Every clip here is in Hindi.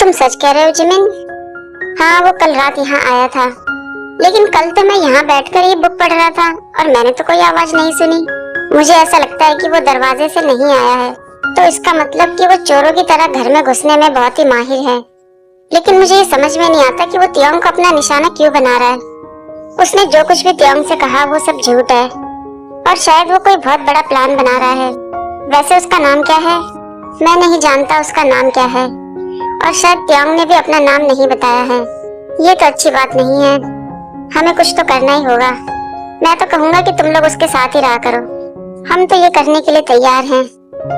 तुम सच कह रहे हो जिमिन? हाँ, वो कल रात यहाँ आया था, लेकिन कल तो मैं यहाँ बैठकर ये बुक पढ़ रहा था और मैंने तो कोई आवाज नहीं सुनी। मुझे ऐसा लगता है कि वो दरवाजे से नहीं आया है, तो इसका मतलब कि वो चोरों की तरह घर में घुसने में बहुत ही माहिर है। लेकिन मुझे ये समझ में नहीं आता कि वो तियोंग को अपना निशाना क्यों बना रहा है। उसने जो कुछ भी तियोंग से कहा वो सब झूठ है और शायद वो कोई बहुत बड़ा प्लान बना रहा है। वैसे उसका नाम क्या है? मैं नहीं जानता उसका नाम क्या है और शायद तियोंग ने भी अपना नाम नहीं बताया है। ये तो अच्छी बात नहीं है। हमें कुछ तो करना ही होगा। मैं तो कहूँगा कि तुम लोग उसके साथ ही रहा करो। हम तो ये करने के लिए तैयार हैं।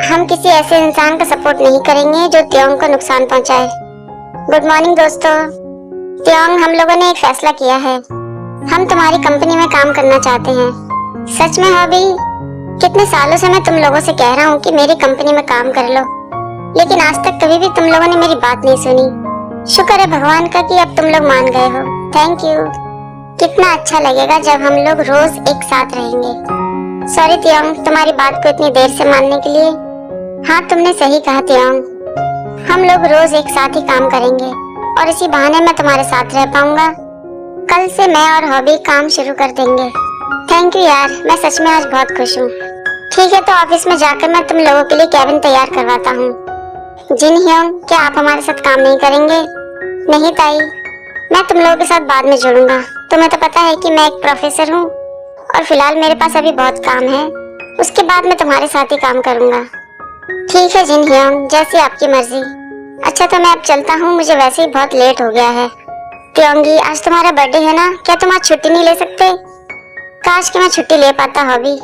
हम किसी ऐसे इंसान का सपोर्ट नहीं करेंगे जो तियोंग को नुकसान पहुंचाए। गुड मॉर्निंग दोस्तों। तियोंग, हम लोगों ने एक फैसला किया है। हम तुम्हारी कंपनी में काम करना चाहते हैं। सच में हॉबी? कितने सालों से मैं तुम लोगों से कह रहा हूँ कि मेरी कंपनी में काम कर लो, लेकिन आज तक कभी भी तुम लोगों ने मेरी बात नहीं सुनी। शुक्र है भगवान का कि अब तुम लोग मान गए हो। Thank you. कितना अच्छा लगेगा जब हम लोग रोज एक साथ रहेंगे। सॉरी तियोंग, तुम्हारी बात को इतनी देर से मानने के लिए। हाँ, तुमने सही कहा तियोंग। हम लोग रोज एक साथ ही काम करेंगे और इसी बहाने मैं तुम्हारे साथ रह पाऊंगा। कल से मैं और हॉबी काम शुरू कर देंगे। थैंक यू यार, मैं सच में आज बहुत खुश हूँ। ठीक है, तो ऑफिस में जाकर मैं तुम लोगों के लिए कैबिन तैयार करवाता हूँ। जिन ह्योंग, क्या आप हमारे साथ काम नहीं करेंगे? नहीं ताई, मैं तुम लोगों के साथ बाद में जुड़ूंगा। तुम्हें तो पता है कि मैं एक प्रोफेसर हूँ और फिलहाल मेरे पास अभी बहुत काम है। उसके बाद मैं तुम्हारे साथ ही काम करूंगा। ठीक है जिन ह्योंग, जैसी आपकी मर्जी। अच्छा, तो मैं अब चलता हूँ, मुझे वैसे ही बहुत लेट हो गया है। तियोंगी, आज तुम्हारा बर्थडे है ना, क्या तुम आज छुट्टी नहीं ले सकते? काश कि मैं छुट्टी ले पाता हॉबी,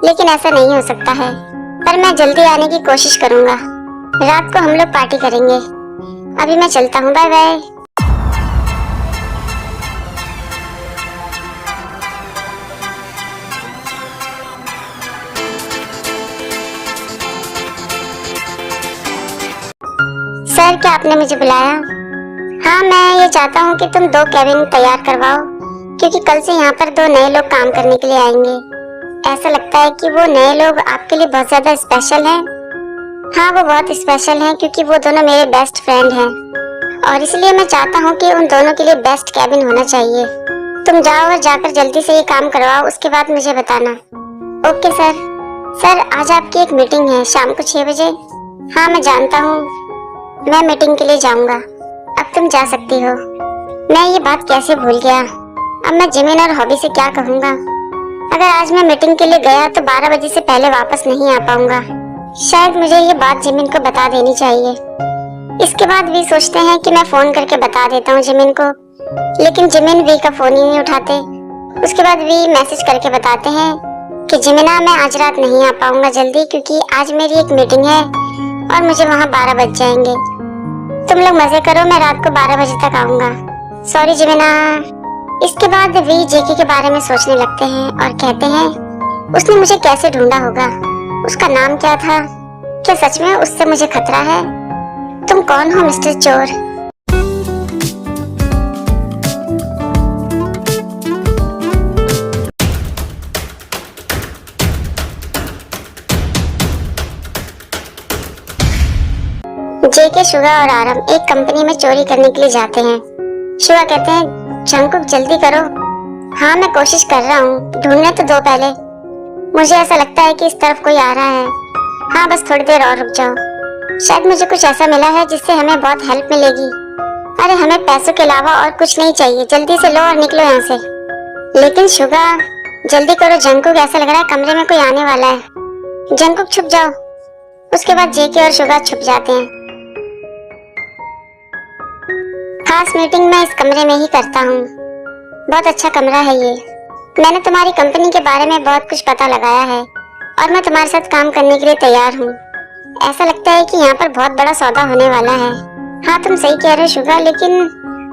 लेकिन ऐसा नहीं हो सकता है। पर मैं जल्दी आने की कोशिश करूंगा। रात को हम लोग पार्टी करेंगे। अभी मैं चलता हूँ, बाय बाय। सर, क्या आपने मुझे बुलाया? हाँ, मैं ये चाहता हूँ कि तुम 2 कैबिन तैयार करवाओ, क्योंकि कल से यहाँ पर 2 नए लोग काम करने के लिए आएंगे। ऐसा लगता है कि वो नए लोग आपके लिए बहुत ज्यादा स्पेशल हैं। हाँ, वो बहुत स्पेशल हैं क्योंकि वो दोनों मेरे बेस्ट फ्रेंड हैं और इसलिए मैं चाहता हूँ कि उन दोनों के लिए बेस्ट कैबिन होना चाहिए। तुम जाओ और जाकर जल्दी से ये काम करवाओ, उसके बाद मुझे बताना। Okay sir. सर, आज आपकी एक मीटिंग है शाम को 6 बजे। हाँ, मैं जानता हूँ, मैं मीटिंग के लिए जाऊंगा। अब तुम जा सकती हो। मैं ये बात कैसे भूल गया। अब मैं जिमिन और हॉबी से क्या कहूँगा। अगर आज मैं मीटिंग के लिए गया तो 12 बजे से पहले वापस नहीं आ पाऊंगा। शायद मुझे ये बात जिमिन को बता देनी चाहिए। इसके बाद वी सोचते हैं कि मैं फोन करके बता देता हूँ जिमिन को, लेकिन जिमिन वी का फोन ही नहीं उठाते। उसके बाद वी मैसेज करके बताते हैं कि जिमिना, मैं आज रात नहीं आ पाऊंगा जल्दी, क्योंकि आज मेरी एक मीटिंग है और मुझे वहाँ 12 बज जाएंगे। तुम लोग मजे करो, मैं रात को 12 बजे तक आऊंगा। सॉरी जिमिना। इसके बाद वी जेकी के बारे में सोचने लगते हैं और कहते हैं, उसने मुझे कैसे ढूंढा होगा? उसका नाम क्या था? क्या सच में उससे मुझे खतरा है? तुम कौन हो मिस्टर चोर? जेके, शुगा और आरम एक कंपनी में चोरी करने के लिए जाते हैं। शुगा कहते हैं, जंकुक जल्दी करो। हाँ, मैं कोशिश कर रहा हूँ, ढूंढने तो दो पहले। मुझे ऐसा लगता है कि इस तरफ कोई आ रहा है। हाँ, बस थोड़ी देर और रुक जाओ, शायद मुझे कुछ ऐसा मिला है जिससे हमें बहुत हेल्प मिलेगी। अरे, हमें पैसों के अलावा और कुछ नहीं चाहिए, जल्दी से लो और निकलो यहाँ से। लेकिन शुगा, जल्दी करो जंकुक, ऐसा लग रहा है कमरे में कोई आने वाला है। जंकुक छुप जाओ। उसके बाद जेके और शुगा छुप जाते हैं। खास मीटिंग मैं इस कमरे में ही करता हूँ। बहुत अच्छा कमरा है ये। मैंने तुम्हारी कंपनी के बारे में बहुत कुछ पता लगाया है और मैं तुम्हारे साथ काम करने के लिए तैयार हूँ। ऐसा लगता है कि यहाँ पर बहुत बड़ा सौदा होने वाला है। हाँ, तुम सही कह रहे हो शुगा, लेकिन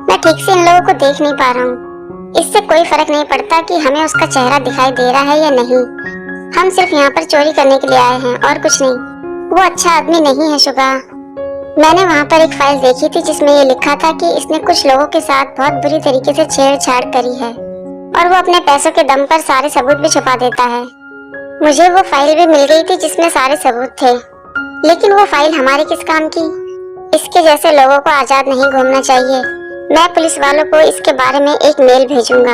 मैं ठीक से इन लोगों को देख नहीं पा रहा हूँ। इससे कोई फर्क नहीं पड़ता कि हमें उसका चेहरा दिखाई दे रहा है या नहीं। हम सिर्फ यहाँ पर चोरी करने के लिए आए हैं और कुछ नहीं। वो अच्छा आदमी नहीं है शुगा। मैंने वहाँ पर एक फाइल देखी थी जिसमें ये लिखा था कि इसने कुछ लोगों के साथ बहुत बुरी तरीके से छेड़छाड़ करी है और वो अपने पैसों के दम पर सारे सबूत भी छुपा देता है। मुझे वो फाइल भी मिल गई थी जिसमें सारे सबूत थे, लेकिन वो फाइल हमारे किस काम की? इसके जैसे लोगों को आजाद नहीं घूमना चाहिए। मैं पुलिस वालों को इसके बारे में एक मेल भेजूंगा,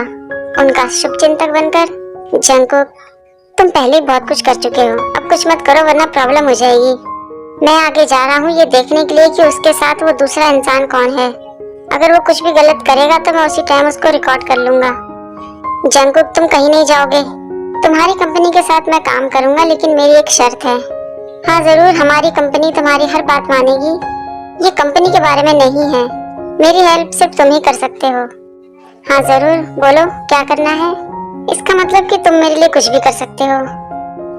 उनका शुभचिंतक बनकर। जंगकुक, तुम पहले बहुत कुछ कर चुके हो, अब कुछ मत करो वरना प्रॉब्लम हो जाएगी। मैं आगे जा रहा हूँ ये देखने के लिए कि उसके साथ वो दूसरा इंसान कौन है। अगर वो कुछ भी गलत करेगा तो मैं उसी टाइम उसको रिकॉर्ड कर लूंगा। जंगकुक, तुम कहीं नहीं जाओगे। तुम्हारी कंपनी के साथ मैं काम करूंगा, लेकिन मेरी एक शर्त है। हाँ जरूर, हमारी कंपनी तुम्हारी हर बात मानेगी। ये कंपनी के बारे में नहीं है, मेरी हेल्प सिर्फ तुम ही कर सकते हो। हाँ जरूर, बोलो क्या करना है। इसका मतलब कि तुम मेरे लिए कुछ भी कर सकते हो।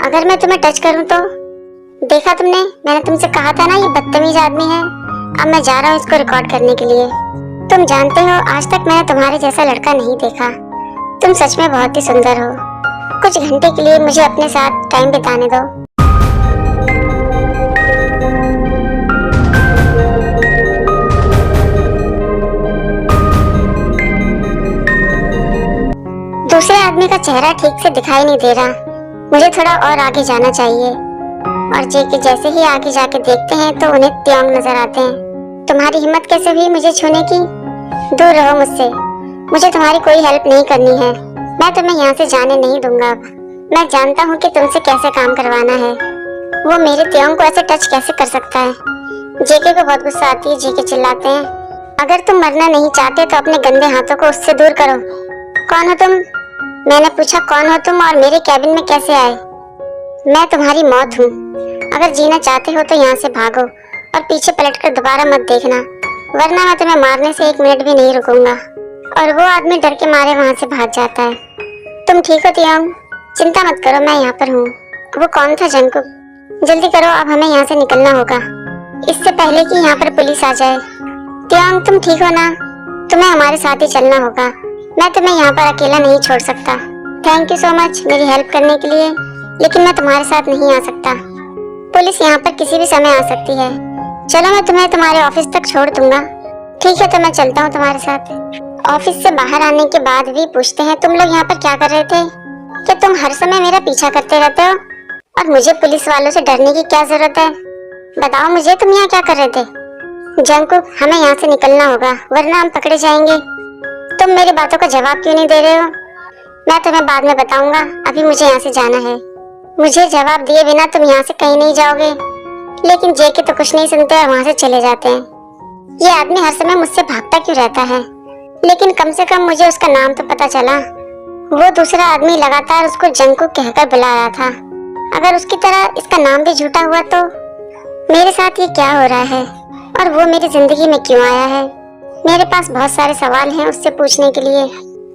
अगर मैं तुम्हें टच करूं तो? देखा तुमने, मैंने तुमसे कहा था ना ये बदतमीज आदमी है। अब मैं जा रहा हूँ इसको रिकॉर्ड करने के लिए। तुम जानते हो आज तक मैंने तुम्हारे जैसा लड़का नहीं देखा। तुम सच में बहुत ही सुंदर हो। कुछ घंटे के लिए मुझे अपने साथ टाइम बिताने दो। दूसरे आदमी का चेहरा ठीक से दिखाई नहीं दे रहा, मुझे थोड़ा और आगे जाना चाहिए। और जेके जैसे ही आगे जाके देखते हैं तो उन्हें त्योंग नजर आते हैं। तुम्हारी हिम्मत कैसे हुई मुझे छूने की? दूर रहो मुझसे, मुझे तुम्हारी कोई हेल्प नहीं करनी है। मैं तुम्हें यहाँ से जाने नहीं दूंगा। अब मैं जानता हूँ कि तुमसे कैसे काम करवाना है। वो मेरे त्योंग को ऐसे टच कैसे कर सकता है? जेके को बहुत गुस्सा आती है। जेके चिल्लाते हैं, अगर तुम मरना नहीं चाहते तो अपने गंदे हाथों को उससे दूर करो। कौन हो तुम? मैंने पूछा कौन हो तुम और मेरे कैबिन में कैसे आए? मैं तुम्हारी मौत हूँ। अगर जीना चाहते हो तो यहाँ से भागो और पीछे पलटकर दोबारा मत देखना, वरना मैं तुम्हें मारने से 1 मिनट भी नहीं रुकूंगा। और वो आदमी डर के मारे वहाँ से भाग जाता है। तुम ठीक हो त्योंग? चिंता मत करो, मैं यहाँ पर हूँ। वो कौन था जंगकुक? जल्दी करो, अब हमें यहाँ से निकलना होगा, इससे पहले कि यहाँ पर पुलिस आ जाए। त्योंग, तुम ठीक हो ना? तुम्हें हमारे साथ ही चलना होगा, मैं तुम्हें यहाँ पर अकेला नहीं छोड़ सकता। थैंक यू सो मच मेरी हेल्प करने के लिए, लेकिन मैं तुम्हारे साथ नहीं आ सकता। पुलिस यहाँ पर किसी भी समय आ सकती है। चलो मैं तुम्हें तुम्हारे ऑफिस तक छोड़ दूंगा। ठीक है, तो मैं चलता हूँ तुम्हारे साथ। ऑफिस से बाहर आने के बाद भी पूछते हैं, तुम लोग यहाँ पर क्या कर रहे थे? क्या तुम हर समय मेरा पीछा करते रहते हो और मुझे पुलिस वालों से डरने की क्या जरूरत है? बताओ मुझे, तुम यहाँ क्या कर रहे थे? जंगकुक, हमें यहाँ से निकलना होगा वरना हम पकड़े जाएंगे। तुम मेरी बातों का जवाब क्यों नहीं दे रहे हो? मैं तुम्हें बाद में बताऊंगा, अभी मुझे यहाँ से जाना है। मुझे जवाब दिए बिना तुम यहाँ से कहीं नहीं जाओगे। लेकिन जेके तो कुछ नहीं सुनते और वहाँ से चले जाते हैं। ये आदमी हर समय मुझसे भागता क्यों रहता है? लेकिन कम से कम मुझे उसका नाम तो पता चला। वो दूसरा आदमी लगातार उसको जंगकुक कहकर बुला रहा था। अगर उसकी तरह इसका नाम भी झूठा हुआ तो मेरे साथ ये क्या हो रहा है और वो मेरी जिंदगी में क्यों आया है? मेरे पास बहुत सारे सवाल हैं उससे पूछने के लिए।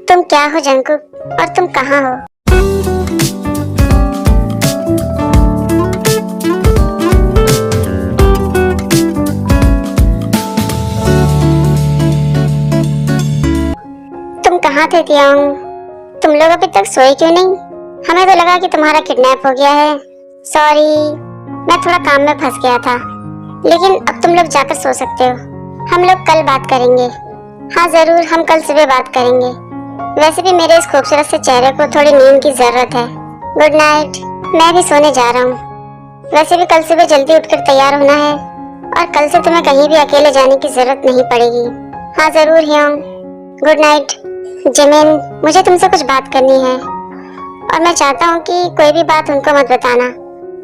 तुम क्या हो जंगकुक और तुम कहाँ हो? तुम कहाँ थे त्योंग? तुम लोग अभी तक सोए क्यों नहीं? हमें तो लगा कि तुम्हारा किडनैप हो गया है। सॉरी, मैं थोड़ा काम में फंस गया था। लेकिन अब तुम लोग जाकर सो सकते हो, हम लोग कल बात करेंगे। हाँ जरूर, हम कल सुबह बात करेंगे। वैसे भी मेरे इस खूबसूरत से चेहरे को थोड़ी नींद की जरूरत है। गुड नाइट, मैं भी सोने जा रहा हूँ। वैसे भी कल सुबह जल्दी उठकर तैयार होना है और कल से तुम्हें कहीं भी अकेले जाने की जरूरत नहीं पड़ेगी। हाँ जरूर ह्योंग, गुड नाइट। जिमिन, मुझे तुमसे कुछ बात करनी है और मैं चाहता हूँ कि कोई भी बात उनको मत बताना,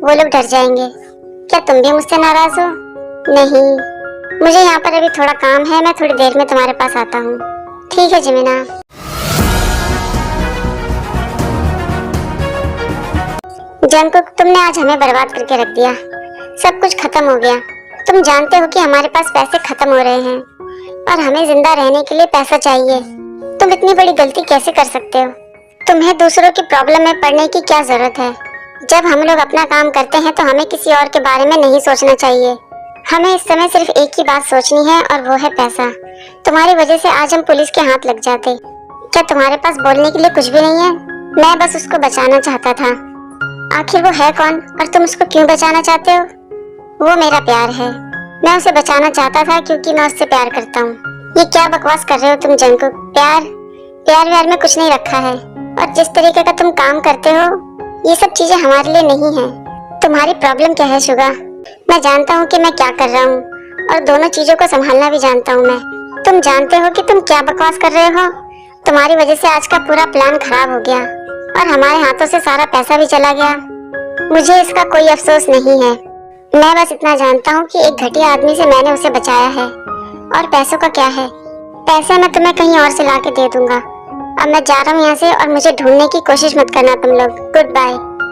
वो लोग डर जाएंगे। क्या तुम भी मुझसे नाराज हो? नहीं, मुझे यहाँ पर अभी थोड़ा काम है, मैं थोड़ी देर में तुम्हारे पास आता हूँ। ठीक है जिमिना। जंगकुक, तुमने आज हमें बर्बाद करके रख दिया। सब कुछ खत्म हो गया। तुम जानते हो कि हमारे पास पैसे खत्म हो रहे हैं और हमें जिंदा रहने के लिए पैसा चाहिए। तुम इतनी बड़ी गलती कैसे कर सकते हो? तुम्हें दूसरों की प्रॉब्लम में पड़ने की क्या जरूरत है? जब हम लोग अपना काम करते हैं तो हमें किसी और के बारे में नहीं सोचना चाहिए। हमें इस समय सिर्फ एक ही बात सोचनी है और वो है पैसा। तुम्हारी वजह से आज हम पुलिस के हाथ लग जाते। क्या तुम्हारे पास बोलने के लिए कुछ भी नहीं है? मैं बस उसको बचाना चाहता था। आखिर वो है कौन और तुम उसको क्यों बचाना चाहते हो? वो मेरा प्यार है। मैं उसे बचाना चाहता था क्योंकि मैं उससे प्यार करता हूँ। ये क्या बकवास कर रहे हो तुम जंगकुक? प्यार व्यार में कुछ नहीं रखा है। और जिस तरीके का तुम काम करते हो ये सब चीजें हमारे लिए नहीं है। तुम्हारी प्रॉब्लम क्या है शुगा? मैं जानता हूँ कि मैं क्या कर रहा हूँ और दोनों चीजों को संभालना भी जानता हूँ मैं। तुम जानते हो कि तुम क्या बकवास कर रहे हो? तुम्हारी वजह से आज का पूरा प्लान खराब हो गया और हमारे हाथों से सारा पैसा भी चला गया। मुझे इसका कोई अफसोस नहीं है। मैं बस इतना जानता हूँ कि एक घटिया आदमी से मैंने उसे बचाया है। और पैसों का क्या है? पैसे मैं तुम्हें कहीं और से ला के दे दूंगा। अब मैं जा रहा हूँ यहाँ से और मुझे ढूंढने की कोशिश मत करना तुम लोग। Good bye.